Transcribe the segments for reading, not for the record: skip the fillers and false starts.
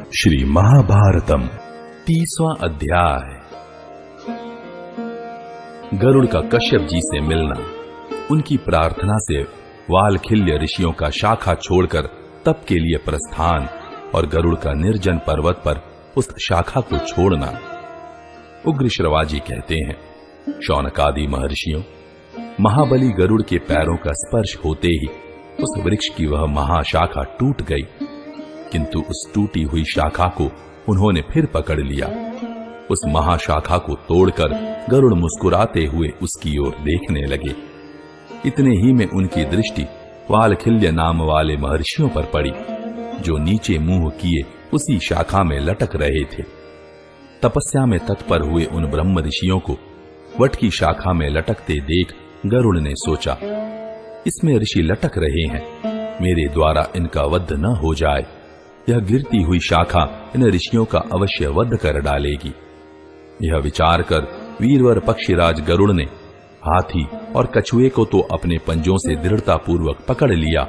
श्री महाभारतम 30वां अध्याय। गरुड़ का कश्यप जी से मिलना। उनकी प्रार्थना से वालखिल्य ऋषियों का शाखा छोड़कर तप के लिए प्रस्थान और गरुड़ का निर्जन पर्वत पर उस शाखा को छोड़ना। उग्र श्रवाजी कहते हैं, शौनकादि महर्षियों, महाबली गरुड़ के पैरों का स्पर्श होते ही उस वृक्ष की वह महाशाखा टूट गई, किंतु उस टूटी हुई शाखा को उन्होंने फिर पकड़ लिया। उस महाशाखा को तोड़कर गरुड़ मुस्कुराते हुए उसकी ओर देखने लगे। इतने ही में उनकी दृष्टि वालखिल्य नाम वाले महर्षियों पर पड़ी, जो नीचे मुंह किए उसी शाखा में लटक रहे थे। तपस्या में तत्पर हुए उन ब्रह्म ऋषियों को वट की शाखा में लटकते देख गरुड़ ने सोचा, इसमें ऋषि लटक रहे हैं, मेरे द्वारा इनका वध न हो जाए। यह गिरती हुई शाखा इन ऋषियों का अवश्य वध कर डालेगी। यह विचार कर वीरवर पक्षीराज गरुड़ ने हाथी और कछुए को तो अपने पंजों से दृढ़ता पूर्वक पकड़ लिया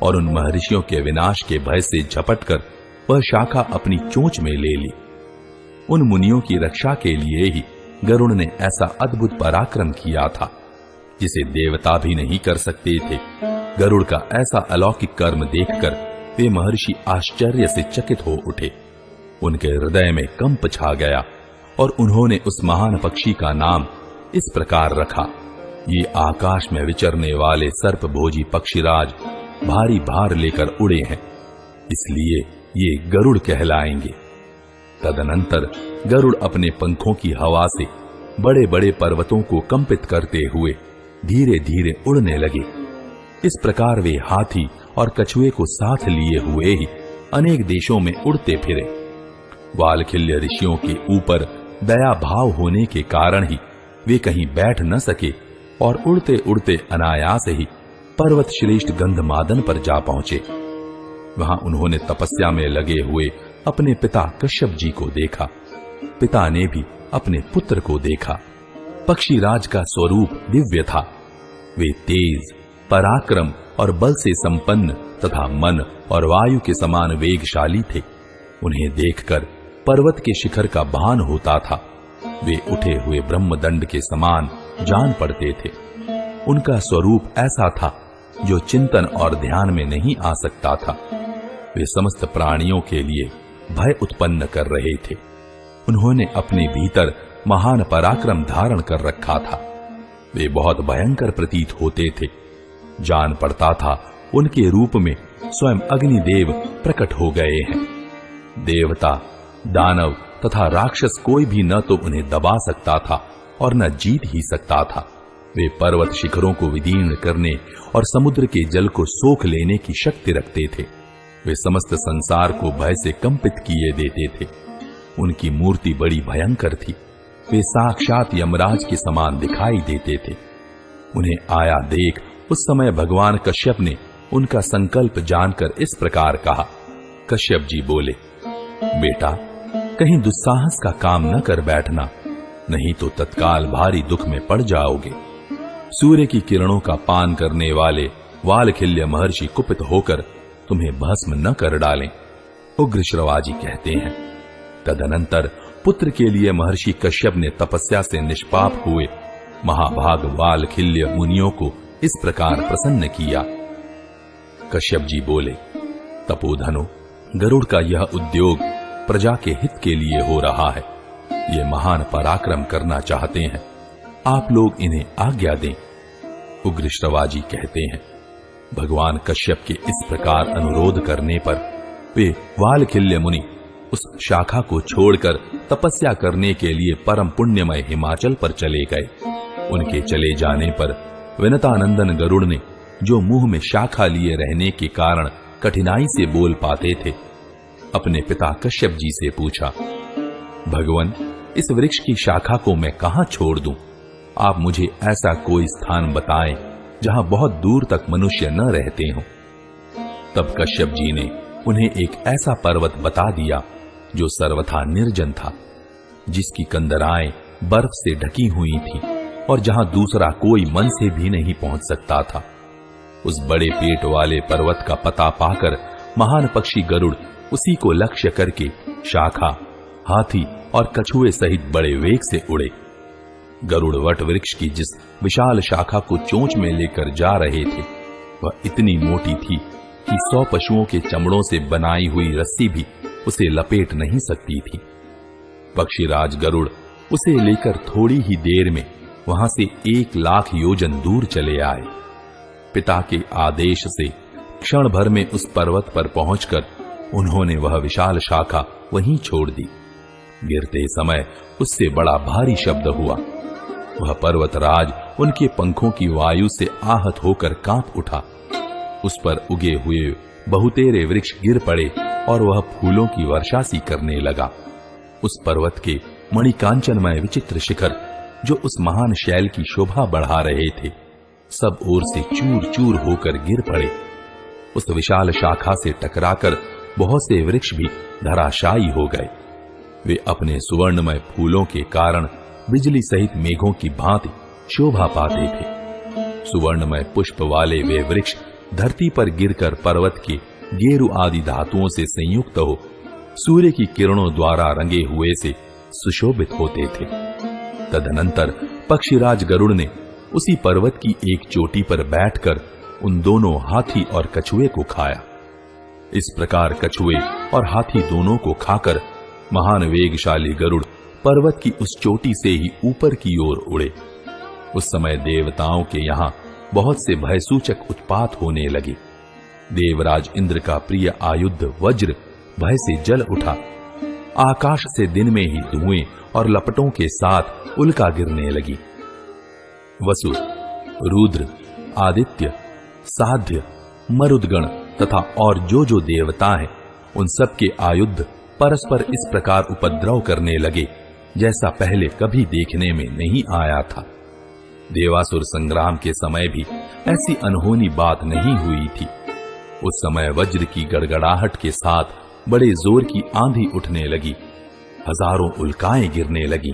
और उन महर्षियों के विनाश के भय से झपटकर वह शाखा अपनी चोंच में ले ली। उन मुनियों की रक्षा के लिए ही गरुड़ ने ऐसा अद्भुत पराक्रम किया था, जिसे देवता भी नहीं कर सकते थे। गरुड़ का ऐसा अलौकिक कर्म देखकर वे महर्षि आश्चर्य से चकित हो उठे। उनके हृदय में कंप छा गया और उन्होंने उस महान पक्षी का नाम इस प्रकार रखा, ये आकाश में विचरने वाले सर्पभोजी पक्षीराज भारी भार लेकर उड़े हैं, इसलिए ये गरुड़ कहलाएंगे। तदनंतर गरुड़ अपने पंखों की हवा से बड़े बड़े पर्वतों को कंपित करते हुए धीरे धीरे उड़ने लगे। इस प्रकार वे हाथी और कछुए को साथ लिए हुए ही अनेक देशों में उड़ते फिरे। वालखिल्य ऋषियों के ऊपर दया भाव होने के कारण ही वे कहीं बैठ न सके और उड़ते उड़ते अनायास ही पर्वत श्रेष्ठ गंधमादन पर जा पहुंचे। वहां उन्होंने तपस्या में लगे हुए अपने पिता कश्यप जी को देखा। पिता ने भी अपने पुत्र को देखा। पक्षीराज का स्वरूप दिव्य था। वे तेज, पराक्रम और बल से संपन्न तथा मन और वायु के समान वेगशाली थे। उन्हें देखकर पर्वत के शिखर का भान होता था। वे उठे हुए ब्रह्मदंड के समान जान पड़ते थे। उनका स्वरूप ऐसा था जो चिंतन और ध्यान में नहीं आ सकता था। वे समस्त प्राणियों के लिए भय उत्पन्न कर रहे थे। उन्होंने अपने भीतर महान पराक्रम धारण कर रखा था। वे बहुत भयंकर प्रतीत होते थे। जान पड़ता था उनके रूप में स्वयं अग्निदेव प्रकट हो गए हैं। देवता, दानव तथा राक्षस कोई भी न तो उन्हें दबा सकता था और न जीत ही सकता था। वे पर्वत शिखरों को विदीर्ण करने और समुद्र के जल को सोख लेने की शक्ति रखते थे। वे समस्त संसार को भय से कंपित किए देते थे। उनकी मूर्ति बड़ी भयंकर थी। वे साक्षात यमराज के समान दिखाई देते थे। उन्हें आया देख उस समय भगवान कश्यप ने उनका संकल्प जानकर इस प्रकार कहा। कश्यप जी बोले, बेटा, कहीं दुस्साहस का काम न कर बैठना, नहीं तो तत्काल भारी दुख में पड़ जाओगे। सूर्य की किरणों का पान करने वाले वालखिल्य महर्षि कुपित होकर तुम्हें भस्म न कर डालें। उग्र श्रवाजी कहते हैं, तदनंतर पुत्र के लिए महर्षि कश्यप ने तपस्या से निष्पाप हुए महाभाग वालखिल्य मुनियों को इस प्रकार प्रसन्न किया। कश्यप जी बोले, तपोधनो, गरुड़ का यह उद्योग प्रजा के हित के लिए हो रहा है। ये महान पराक्रम करना चाहते हैं, आप लोग इन्हें आज्ञा दें। उग्र श्रवाजी कहते हैं, भगवान कश्यप के इस प्रकार अनुरोध करने पर वे वालखिल्य मुनि उस शाखा को छोड़कर तपस्या करने के लिए परम पुण्यमय हिमाचल पर चले गए। उनके चले जाने पर विनतानंदन गरुड़ ने, जो मुंह में शाखा लिए रहने के कारण कठिनाई से बोल पाते थे, अपने पिता कश्यप जी से पूछा, भगवन, इस वृक्ष की शाखा को मैं कहां छोड़ दूं? आप मुझे ऐसा कोई स्थान बताएं जहां बहुत दूर तक मनुष्य न रहते हों। तब कश्यप जी ने उन्हें एक ऐसा पर्वत बता दिया जो सर्वथा निर्जन था, जिसकी कंदराएं बर्फ से ढकी हुई थीं और जहां दूसरा कोई मन से भी नहीं पहुंच सकता था। उस बड़े पेट वाले पर्वत का पता पाकर महान पक्षी गरुड़ उसी को लक्ष्य करके शाखा, हाथी और कछुए सहित बड़े वेग से उड़े। गरुड़ वट वृक्ष की जिस विशाल शाखा को चोंच में लेकर जा रहे थे वह इतनी मोटी थी कि 100 पशुओं के चमड़ों से बनाई हुई रस्सी भी उसे लपेट नहीं सकती थी। पक्षीराज गरुड़ उसे लेकर थोड़ी ही देर में वहां से 1 लाख योजन दूर चले आए। पिता के आदेश से क्षण भर में उस पर्वत पर पहुंचकर उन्होंने वह विशाल शाखा वहीं छोड़ दी। गिरते समय उससे बड़ा भारी शब्द हुआ। वह पर्वतराज उनके पंखों की वायु से आहत होकर कांप उठा। उस पर उगे हुए बहुतेरे वृक्ष गिर पड़े और वह फूलों की वर्षा सी करने लगा। उस पर्वत के मणिकांचनमय विचित्र शिखर जो उस महान शैल की शोभा बढ़ा रहे थे सब ओर से चूर चूर होकर गिर पड़े। उस विशाल शाखा से टकराकर बहुत से वृक्ष भी धराशायी हो गए। वे अपने सुवर्णमय फूलों के कारण बिजली सहित मेघों की भांति शोभा पाते थे। सुवर्णमय पुष्प वाले वे वृक्ष धरती पर गिरकर पर्वत के गेरु आदि धातुओं से संयुक्त हो सूर्य की किरणों द्वारा रंगे हुए से सुशोभित होते थे। तदनंतर पक्षीराज गरुड़ ने उसी पर्वत की एक चोटी पर बैठकर उन दोनों हाथी और कछुए को खाया। इस प्रकार कछुए और हाथी दोनों को खाकर महान वेगशाली गरुड़ पर्वत की उस चोटी से ही ऊपर की ओर उड़े। उस समय देवताओं के यहाँ बहुत से भयसूचक उत्पात होने लगे। देवराज इंद्र का प्रिय आयुध वज्र भय से जल उठा। आकाश से दिन में ही धुएं और लपटों के साथ उल्का गिरने लगी। वसु, रुद्र, आदित्य, साध्य, मरुदगण तथा और जो देवता हैं उन सब के आयुध परस्पर इस प्रकार उपद्रव करने लगे जैसा पहले कभी देखने में नहीं आया था। देवासुर संग्राम के समय भी ऐसी अनहोनी बात नहीं हुई थी। उस समय वज्र की गड़गड़ाहट के साथ बड़े जोर की आंधी उठने लगी। हजारों उल्काएं गिरने लगीं।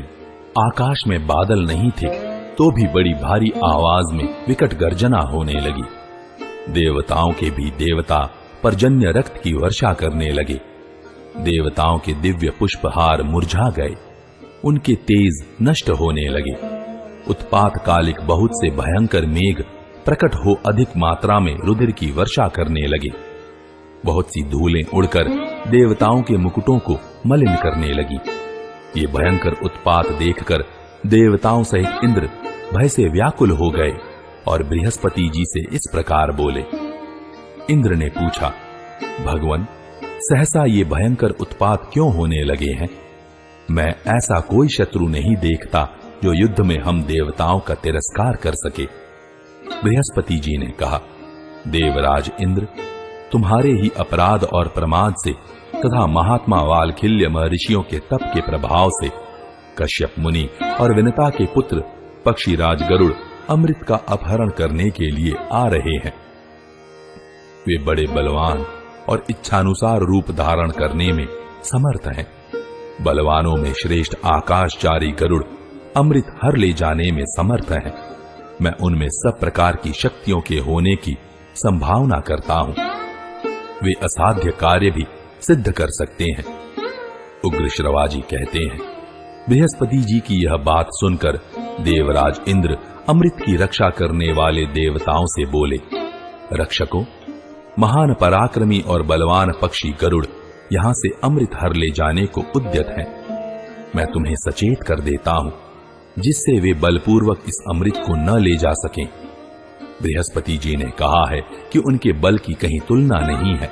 आकाश में बादल नहीं थे तो भी बड़ी भारी आवाज में विकट गर्जना होने लगी। देवताओं के भी देवता पर्जन्य रक्त की वर्षा करने लगे। देवताओं के दिव्य पुष्पहार मुरझा गए। उनके तेज नष्ट होने लगे। उत्पात कालिक बहुत से भयंकर मेघ प्रकट हो अधिक मात्रा में रुधिर की वर्षा करने लगे। बहुत सी धूलें उड़कर देवताओं के मुकुटों को मलिन करने लगी। ये भयंकर उत्पात देखकर देवताओं सहित इंद्र भय से व्याकुल हो गए और बृहस्पति जी से इस प्रकार बोले। इंद्र ने पूछा, भगवन, सहसा ये भयंकर उत्पात क्यों होने लगे हैं? मैं ऐसा कोई शत्रु नहीं देखता जो युद्ध में हम देवताओं का तिरस्कार कर सके। बृहस्पति जी ने कहा, देवराज इंद्र, तुम्हारे ही अपराध और प्रमाद से तथा महात्मा वालखिल्य महर्षियों के तप के प्रभाव से कश्यप मुनि और विनता के पुत्र पक्षीराज गरुड़ अमृत का अपहरण करने के लिए आ रहे हैं। वे बड़े बलवान और इच्छानुसार रूप धारण करने में समर्थ हैं। बलवानों में श्रेष्ठ आकाशचारी गरुड़ अमृत हर ले जाने में समर्थ हैं। मैं उनमें सब प्रकार की शक्तियों के होने की संभावना करता हूं। वे असाध्य कार्य भी सिद्ध कर सकते हैं। उग्र श्रवाजी कहते हैं, बृहस्पति जी की यह बात सुनकर देवराज इंद्र अमृत की रक्षा करने वाले देवताओं से बोले, रक्षकों, महान पराक्रमी और बलवान पक्षी गरुड़ यहां से अमृत हर ले जाने को उद्यत हैं। मैं तुम्हें सचेत कर देता हूं जिससे वे बलपूर्वक इस अमृत को न ले जा सकें। बृहस्पति जी ने कहा है कि उनके बल की कहीं तुलना नहीं है।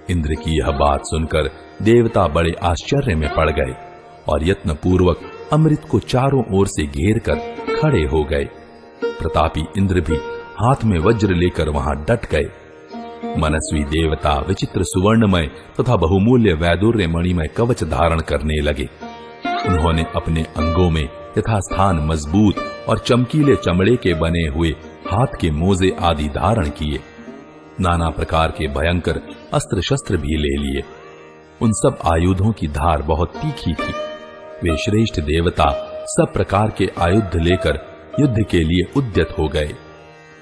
इंद्र की यह बात सुनकर देवता बड़े आश्चर्य में पड़ गए और यत्न पूर्वक अमृत को चारों ओर से घेर कर खड़े हो गए। प्रतापी इंद्र भी हाथ में वज्र लेकर वहां डट गए। मनस्वी देवता विचित्र सुवर्णमय तथा बहुमूल्य वैदुर्य मणिमय कवच धारण करने लगे। उन्होंने अपने अंगों में यथास्थान मजबूत और चमकीले चमड़े के बने हुए हाथ के मोजे आदि धारण किए। नाना प्रकार के भयंकर अस्त्र शस्त्र भी ले लिए। उन सब आयुधों की धार बहुत तीखी थी। वे श्रेष्ठ देवता सब प्रकार के आयुध लेकर युद्ध के लिए उद्यत हो गए।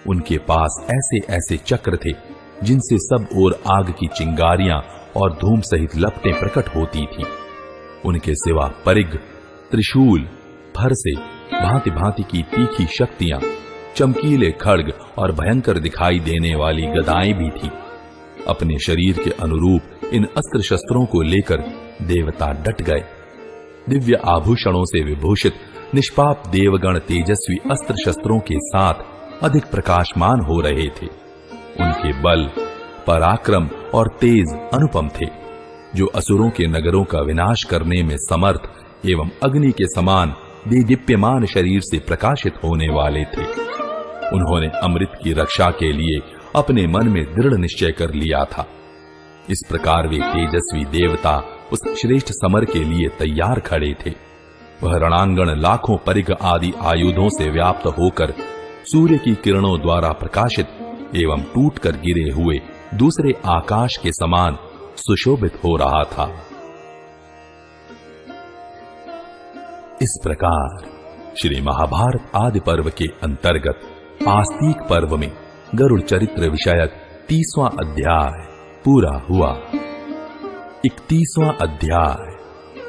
उनके पास ऐसे ऐसे चक्र थे जिनसे सब ओर आग की चिंगारियां और धूम सहित लपटें प्रकट होती थीं। उनके सिवा परिग, त्रिशूल, फरसे, भांति भांति की तीखी शक्तियां, चमकीले खड्ग और भयंकर दिखाई देने वाली गदाएं भी थीं। अपने शरीर के अनुरूप इन अस्त्र शस्त्रों को लेकर देवता डट गए। दिव्य आभूषणों से विभूषित निष्पाप देवगण तेजस्वी अस्त्र शस्त्रों के साथ अधिक प्रकाशमान हो रहे थे। उनके बल, पराक्रम और तेज अनुपम थे, जो असुरों के नगरों का विनाश करने में समर्थ एवं अग्नि के समान दीप्यमान शरीर से प्रकाशित होने वाले थे। उन्होंने अमृत की रक्षा के लिए अपने मन में दृढ़ निश्चय कर लिया था। इस प्रकार वे तेजस्वी देवता उस श्रेष्ठ समर के लिए तैयार खड़े थे। वह रणांगण लाखों परिग आदि आयुधों से व्याप्त होकर सूर्य की किरणों द्वारा प्रकाशित एवं टूटकर गिरे हुए दूसरे आकाश के समान सुशोभित हो रहा था। इस प्रकार श्री महाभारत आदि पर्व के अंतर्गत आस्तिक पर्व में गरुड़ चरित्र विषयक 30वां अध्याय पूरा हुआ। 31वां अध्याय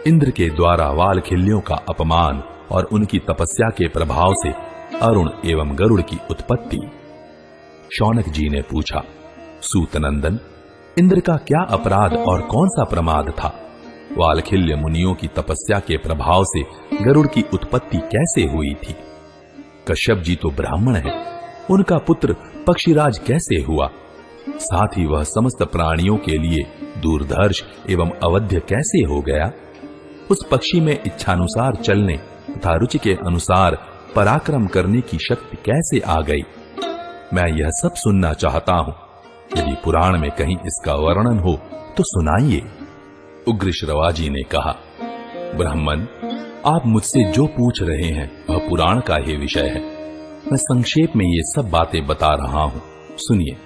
इंद्र के द्वारा वालखिल्यों का अपमान और उनकी तपस्या के प्रभाव से अरुण एवं गरुड़ की उत्पत्ति। शौनक जी ने पूछा, सूतनंदन, इंद्र का क्या अपराध और कौन सा प्रमाद था? वालखिल्य मुनियों की तपस्या के प्रभाव से गरुड़ की उत्पत्ति कैसे हुई थी? कश्यप जी तो ब्राह्मण है, उनका पुत्र पक्षीराज कैसे हुआ? साथ ही वह समस्त प्राणियों के लिए दूरदर्श एवं अवध्य कैसे हो गया? उस पक्षी में इच्छानुसार चलने तथा रुचि के अनुसार पराक्रम करने की शक्ति कैसे आ गई? मैं यह सब सुनना चाहता हूं। यदि पुराण में कहीं इसका वर्णन हो तो सुनाइए। उग्र श्रवाजी ने कहा, ब्राह्मण, आप मुझसे जो पूछ रहे हैं वह पुराण का ही विषय है। मैं संक्षेप में ये सब बातें बता रहा हूं, सुनिए।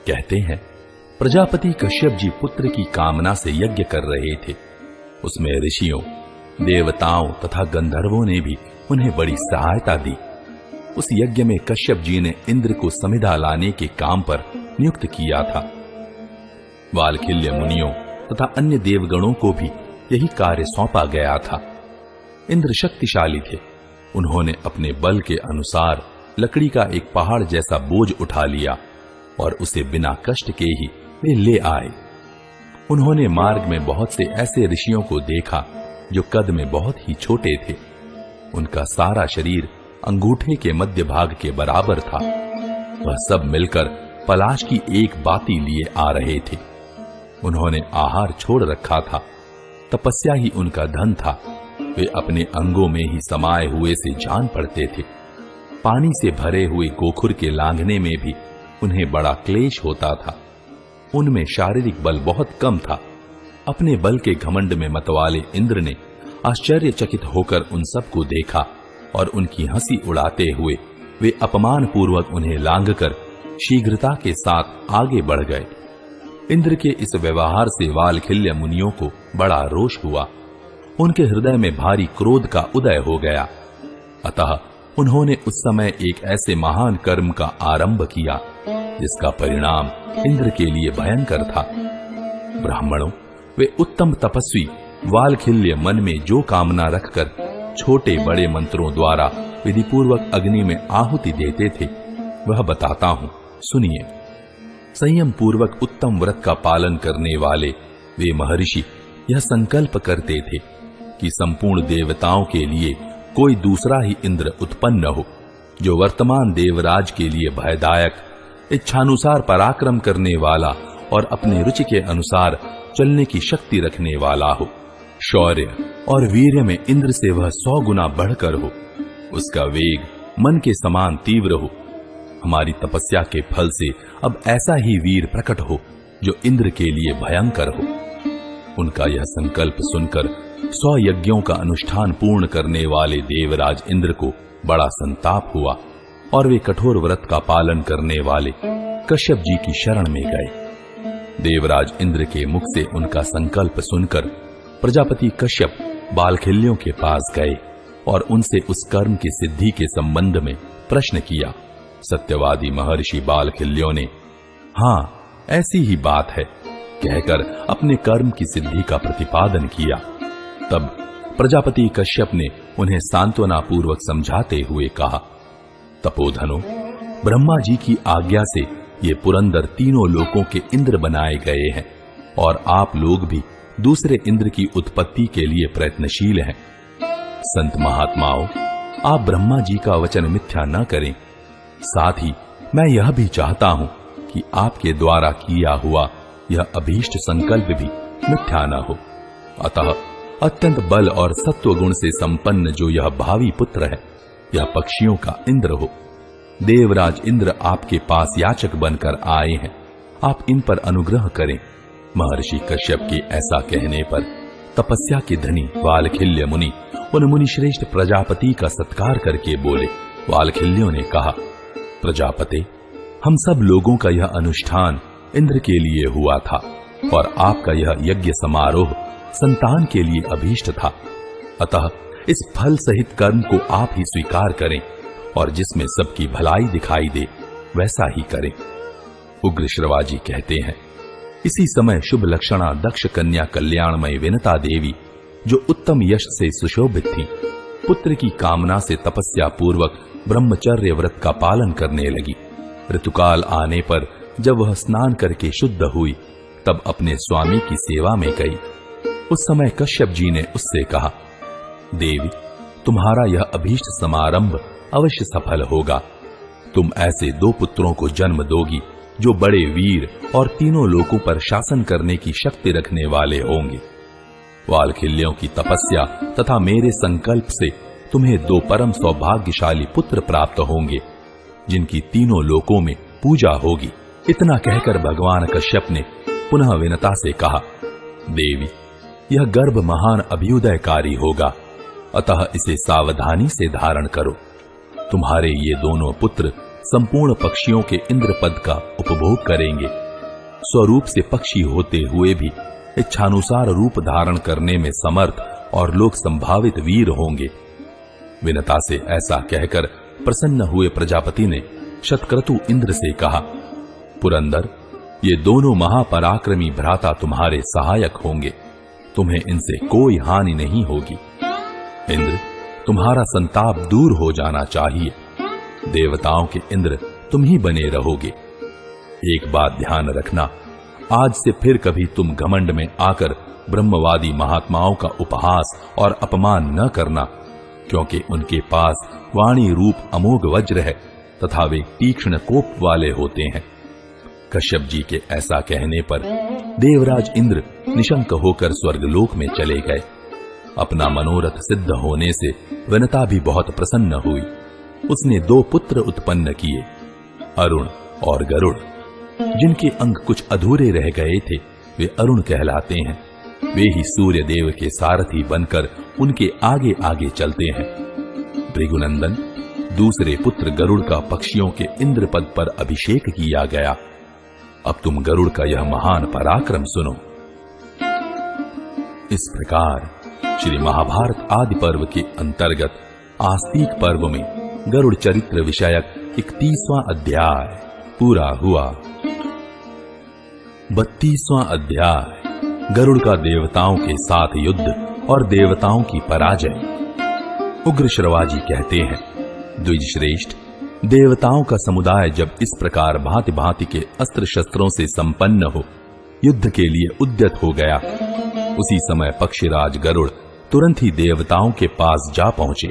कहते हैं, प्रजापति कश्यप जी पुत्र की कामना से यज्ञ कर रहे थे। उसमें ऋषियों, देवताओं तथा गंधर्वों ने भी उन्हें बड़ी सहायता दी। उस यज्ञ में कश्यप जी ने इंद्र को समिधा लाने के काम पर नियुक्त किया था। वालखिल्य मुनियों तथा अन्य देवगणों को भी यही कार्य सौंपा गया था। इंद्र शक्तिशाली थे। उन्होंने अपने बल के अनुसार लकड़ी का एक पहाड़ जैसा बोझ उठा लिया और उसे बिना कष्ट के ही वे ले आए। उन्होंने मार्ग में बहुत से ऐसे ऋषियों को देखा जो कद में बहुत ही छोटे थे। उनका सारा शरीर अंगूठे के मध्य भाग के बराबर था। वह सब मिलकर पलाश की एक बाती लिए आ रहे थे। उन्होंने आहार छोड़ रखा था। तपस्या ही उनका धन था। वे अपने अंगों में ही समाये हुए से जान पड़ते थे। पानी से भरे हुए गोखुर के लांघने में भी उन्हें बड़ा क्लेश होता था। उनमें शारीरिक बल बहुत कम था। अपने बल के घमंड में मतवाले इंद्र ने आश्चर्यचकित होकर उन सबको देखा और उनकी हंसी उड़ाते हुए वे अपमान पूर्वक उन्हें लांघकर शीघ्रता के साथ आगे बढ़ गए। इंद्र के इस व्यवहार से वालखिल्य मुनियों को बड़ा रोष हुआ। उनके हृदय में भारी क्रोध का उदय हो गया। अतः उन्होंने उस समय एक ऐसे महान कर्म का आरंभ किया जिसका परिणाम इंद्र के लिए भयंकर था। ब्राह्मणों, वे उत्तम तपस्वी वालखिल्य मन में जो कामना रखकर छोटे बड़े मंत्रों द्वारा विधिपूर्वक अग्नि में आहुति देते थे वह बताता हूं, सुनिए। संयम पूर्वक उत्तम व्रत का पालन करने वाले वे महर्षि यह संकल्प करते थे कि संपूर्ण देवताओं के लिए कोई दूसरा ही इंद्र उत्पन्न हो, जो वर्तमान देवराज के लिए भयदायक, इच्छानुसार पराक्रम करने वाला और अपनी रुचि के अनुसार चलने की शक्ति रखने वाला हो। शौर्य और वीर्य में इंद्र से वह 100 गुना बढ़कर हो। उसका वेग मन के समान तीव्र हो। हमारी तपस्या के फल से अब ऐसा ही वीर प्रकट हो जो इंद्र के लिए भयंकर हो। उनका यह संकल्प सुनकर 100 यज्ञों का अनुष्ठान पूर्ण करने वाले देवराज इंद्र को बड़ा संताप हुआ और वे कठोर व्रत का पालन करने वाले कश्यप जी की शरण में गए। देवराज इंद्र के मुख से उनका संकल्प सुनकर प्रजापति कश्यप वालखिल्यों के पास गए और उनसे उस कर्म की सिद्धि के संबंध में प्रश्न किया। सत्यवादी महर्षि वालखिल्यों ने, हाँ, ऐसी ही बात है। कहकर अपने कर्म की सिद्धि का प्रतिपादन किया। तब प्रजापति कश्यप ने उन्हें सांत्वना पूर्वक समझाते हुए कहा, तपोधनो, ब्रह्मा जी की आज्ञा से ये पुरंदर तीनों लोकों के इंद्र बनाए गए हैं और आप लोग भी दूसरे इंद्र की उत्पत्ति के लिए प्रयत्नशील हैं। संत महात्माओं, आप ब्रह्मा जी का वचन मिथ्या न करें। साथ ही मैं यह भी चाहता हूं कि आपके द्वारा किया हुआ यह अभीष्ट संकल्प भी मिथ्या न हो। अतः अत्यंत बल और सत्व गुण से संपन्न जो यह भावी पुत्र है, यह पक्षियों का इंद्र हो। देवराज इंद्र आपके पास याचक बनकर आए हैं, आप इन पर अनुग्रह करें। महर्षि कश्यप के ऐसा कहने पर तपस्या के धनी वालखिल्य मुनि उन मुनिश्रेष्ठ प्रजापति का सत्कार करके बोले। वालखिल्यों ने कहा, प्रजापते, हम सब लोगों का यह अनुष्ठान इंद्र के लिए हुआ था और आपका यह यज्ञ समारोह संतान के लिए अभीष्ट था। अतः इस फल सहित कर्म को आप ही स्वीकार करें और जिसमें सबकी भलाई दिखाई दे वैसा ही करें। उग्र श्रवाजी कहते हैं, इसी समय शुभ लक्षणा दक्ष कन्या कल्याणमय विनता देवी, जो उत्तम यश से सुशोभित थी, पुत्र की कामना से तपस्या पूर्वक ब्रह्मचर्य व्रत का पालन करने लगी। ऋतुकाल आने पर जब वह स्नान करके शुद्ध हुई, तब अपने स्वामी की सेवा में गई। उस समय कश्यप जी ने उससे कहा, देवी, तुम्हारा यह अभीष्ट समारंभ अवश्य सफल होगा। तुम ऐसे 2 पुत्रों को जन्म दोगी जो बड़े वीर और तीनों लोकों पर शासन करने की शक्ति रखने वाले होंगे। वालखिल्यों की तपस्या तथा मेरे संकल्प से तुम्हें 2 परम सौभाग्यशाली पुत्र प्राप्त होंगे, जिनकी तीनों लोकों में पूजा होगी। इतना कहकर भगवान कश्यप ने पुनः विनता से कहा, देवी, यह गर्भ महान अभ्युदयकारी होगा, अतः इसे सावधानी से धारण करो। तुम्हारे ये दोनों पुत्र संपूर्ण पक्षियों के इंद्र पद का उपभोग करेंगे। स्वरूप से पक्षी होते हुए भी इच्छानुसार रूप धारण करने में समर्थ और लोक संभावित वीर होंगे। विनता से ऐसा कहकर प्रसन्न हुए प्रजापति ने शतक्रतु इंद्र से कहा, पुरंदर, ये दोनों महापराक्रमी भ्राता तुम्हारे सहायक होंगे, तुम्हें इनसे कोई हानि नहीं होगी। इंद्र, तुम्हारा संताप दूर हो जाना चाहिए। देवताओं के इंद्र तुम ही बने रहोगे। एक बात ध्यान रखना, आज से फिर कभी तुम घमंड में आकर ब्रह्मवादी महात्माओं का उपहास और अपमान न करना, क्योंकि उनके पास वाणी रूप अमोघ वज्र है तथा वे तीक्ष्ण कोप वाले होते हैं। कश्यप जी के ऐसा कहने पर देवराज इंद्र निशंक होकर स्वर्गलोक में चले गए। अपना मनोरथ सिद्ध होने से विनता भी बहुत प्रसन्न हुई। उसने 2 पुत्र उत्पन्न किए, अरुण और गरुड़। जिनके अंग कुछ अधूरे रह गए थे वे अरुण कहलाते हैं। वे ही सूर्य देव के सारथी बनकर उनके आगे आगे चलते हैं। भृगुनंदन, दूसरे पुत्र गरुड़ का पक्षियों के इंद्र पद पर अभिषेक किया गया। अब तुम गरुड़ का यह महान पराक्रम सुनो। इस प्रकार श्री महाभारत आदि पर्व के अंतर्गत आस्तिक पर्व में गरुड़ चरित्र विषयक 31वां अध्याय पूरा हुआ। 32वां अध्याय गरुड़ का देवताओं के साथ युद्ध और देवताओं की पराजय। उग्र श्रवाजी कहते हैं, द्विज श्रेष्ठ, देवताओं का समुदाय जब इस प्रकार भांति भांति के अस्त्र शस्त्रों से संपन्न हो युद्ध के लिए उद्यत हो गया, उसी समय पक्षीराज गरुड़ तुरंत ही देवताओं के पास जा पहुंचे।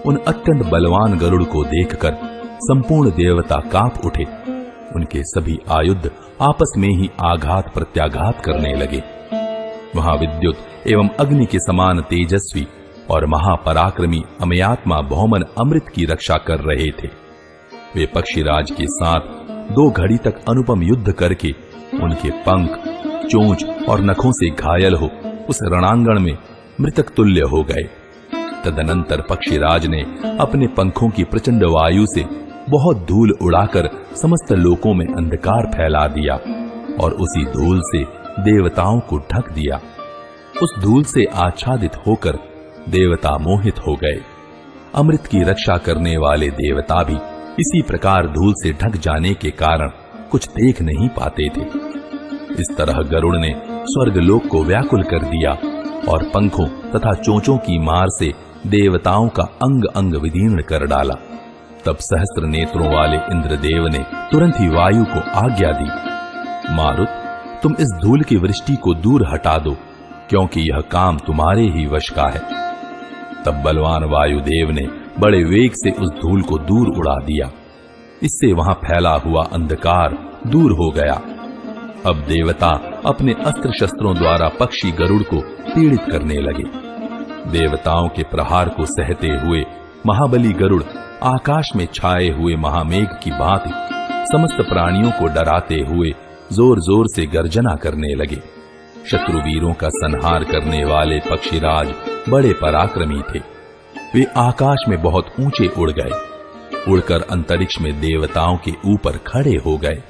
उन अत्यंत बलवान गरुड़ को देखकर संपूर्ण देवता कांप उठे। उनके सभी आयुध आपस में ही आघात प्रत्याघात करने लगे। वहां विद्युत एवं अग्नि के समान तेजस्वी और महापराक्रमी अमयात्मा बहुमन अमृत की रक्षा कर रहे थे। वे पक्षीराज के साथ 2 घड़ी तक अनुपम युद्ध करके उनके पंख, चोंच और नखों से घायल हो उस रणांगण में मृतक तुल्य हो गए। तदनंतर पक्षीराज ने अपने पंखों की प्रचंड वायु से बहुत धूल उड़ाकर समस्त लोकों में अंधकार फैला दिया और उसी धूल से देवताओं को ढक दिया। उस धूल से आच्छादित होकर देवता मोहित हो गए। अमृत की रक्षा करने वाले देवता भी इसी प्रकार धूल से ढक जाने के कारण कुछ देख नहीं पाते थे। इस तरह गरुड़ ने स्वर्गलोक को व्याकुल कर दिया और पंखों तथा चोंचों की मार से देवताओं का अंग अंग विदीर्ण कर डाला। तब सहस्त्र नेत्रों वाले इंद्रदेव ने तुरंत ही वायु को आज्ञा दी, मारुत, तुम इस धूल की वृष्टि को दूर हटा दो, क्योंकि यह काम तुम्हारे ही वश का है। तब बलवान वायुदेव ने बड़े वेग से उस धूल को दूर उड़ा दिया। इससे वहां फैला हुआ अंधकार दूर हो गया। अब देवता अपने अस्त्र शस्त्रों द्वारा पक्षी गरुड़ को पीड़ित करने लगे। देवताओं के प्रहार को सहते हुए महाबली गरुड़ आकाश में छाए हुए महामेघ की भांति समस्त प्राणियों को डराते हुए जोर जोर से गर्जना करने लगे। शत्रुवीरों का संहार करने वाले पक्षीराज बड़े पराक्रमी थे। वे आकाश में बहुत ऊंचे उड़ गए, उड़कर अंतरिक्ष में देवताओं के ऊपर खड़े हो गए।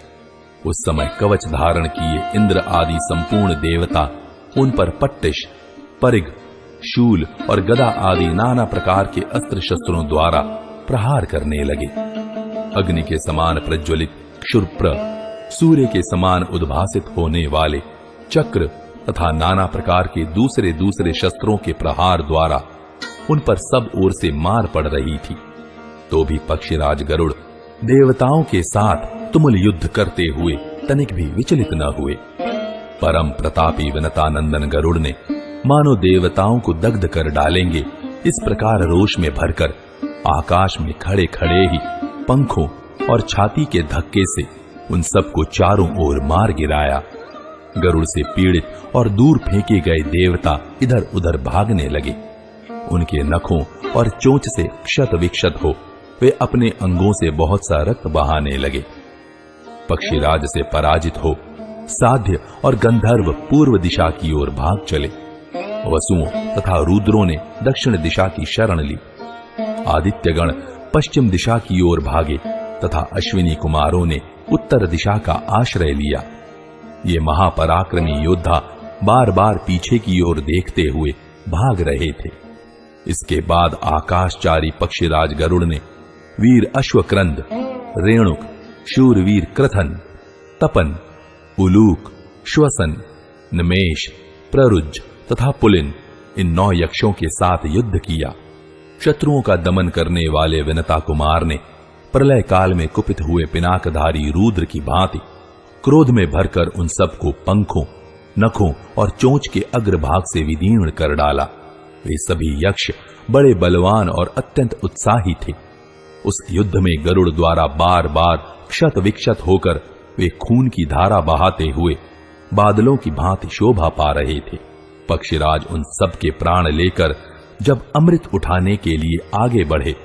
उस समय कवच धारण किए इंद्र आदि संपूर्ण देवता उन पर पट्टिश, परिघ, शूल और गदा आदि नाना प्रकार के अस्त्र शस्त्रों द्वारा प्रहार करने लगे। अग्नि के समान प्रज्वलित क्षुरप्र, सूर्य के समान उद्भासित होने वाले चक्र तथा नाना प्रकार के दूसरे दूसरे शस्त्रों के प्रहार द्वारा उन पर सब ओर से मार पड़ रही थी। तो भी पक्षीराज गरुड़ देवताओं के साथ तुमुल युद्ध करते हुए तनिक भी विचलित न हुए। परम प्रतापी विनतानंदन गरुड़ ने मानो देवताओं को दग्ध कर डालेंगे इस प्रकार रोष में भरकर आकाश में खड़े खड़े ही पंखों और छाती के धक्के से उन सबको चारों ओर मार गिराया। गरुड़ से पीड़ित और दूर फेंके गए देवता इधर उधर भागने लगे। उनके नखों और चोंच से क्षत विक्षत हो वे अपने अंगों से बहुत सा रक्त बहाने लगे। पक्षीराज से पराजित हो साध्य और गंधर्व पूर्व दिशा की ओर भाग चले। वसुओं तथा रुद्रों ने दक्षिण दिशा की शरण ली। आदित्यगण पश्चिम दिशा की ओर भागे तथा अश्विनी कुमारों ने उत्तर दिशा का आश्रय लिया। ये महापराक्रमी योद्धा बार बार पीछे की ओर देखते हुए भाग रहे थे। इसके बाद आकाशचारी पक्षीराज गरुड़ ने वीर अश्वक्रंद, रेणुक, शूरवीर क्रथन, तपन, उलूक, श्वसन, नमेश, प्ररुज तथा पुलिन इन 9 यक्षों के साथ युद्ध किया। शत्रुओं का दमन करने वाले विनता कुमार ने प्रलय काल में कुपित हुए पिनाकधारी रुद्र की भांति क्रोध में भरकर उन सबको पंखों, नखों और चोंच के अग्रभाग से विदीर्ण कर डाला। वे सभी यक्ष बड़े बलवान और अत्यंत उत्साही थे। उस युद्ध में गरुड़ द्वारा बार बार क्षत विक्षत होकर वे खून की धारा बहाते हुए बादलों की भांति शोभा पा रहे थे। पक्षीराज उन सब के प्राण लेकर जब अमृत उठाने के लिए आगे बढ़े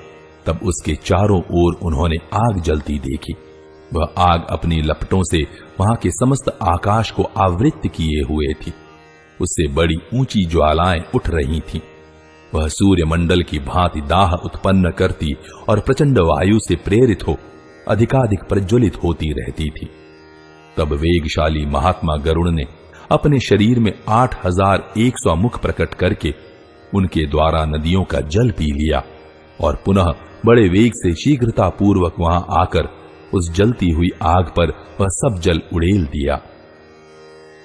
तब उसके चारों ओर उन्होंने आग जलती देखी। वह आग अपनी लपटों से वहां के समस्त आकाश को आवृत्त किए हुए थी। उससे बड़ी ऊंची ज्वालाएं उठ रही थीं। वह सूर्य मंडल की भांति दाह उत्पन्न करती और प्रचंड वायु से प्रेरित हो अधिकाधिक प्रज्वलित होती रहती थी। तब वेगशाली महात्मा गरुड़ ने अपने शरीर में 8100 मुख प्रकट करके उनके द्वारा नदियों का जल पी लिया और पुनः बड़े वेग से शीघ्रता पूर्वक वहां आकर उस जलती हुई आग पर वह सब जल उड़ेल दिया।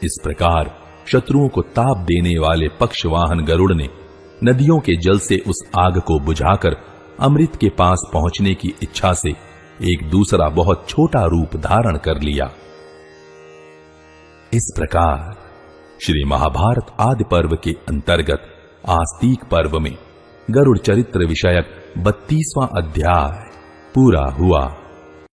इस प्रकार शत्रुओं को ताप देने वाले पक्षवाहन गरुड़ ने नदियों के जल से उस आग को बुझाकर अमृत के पास पहुंचने की इच्छा से एक दूसरा बहुत छोटा रूप धारण कर लिया। इस प्रकार श्री महाभारत आदि पर्व के अंतर्गत आस्तीक पर्व में गरुड़ चरित्र विषयक 32वां अध्याय पूरा हुआ।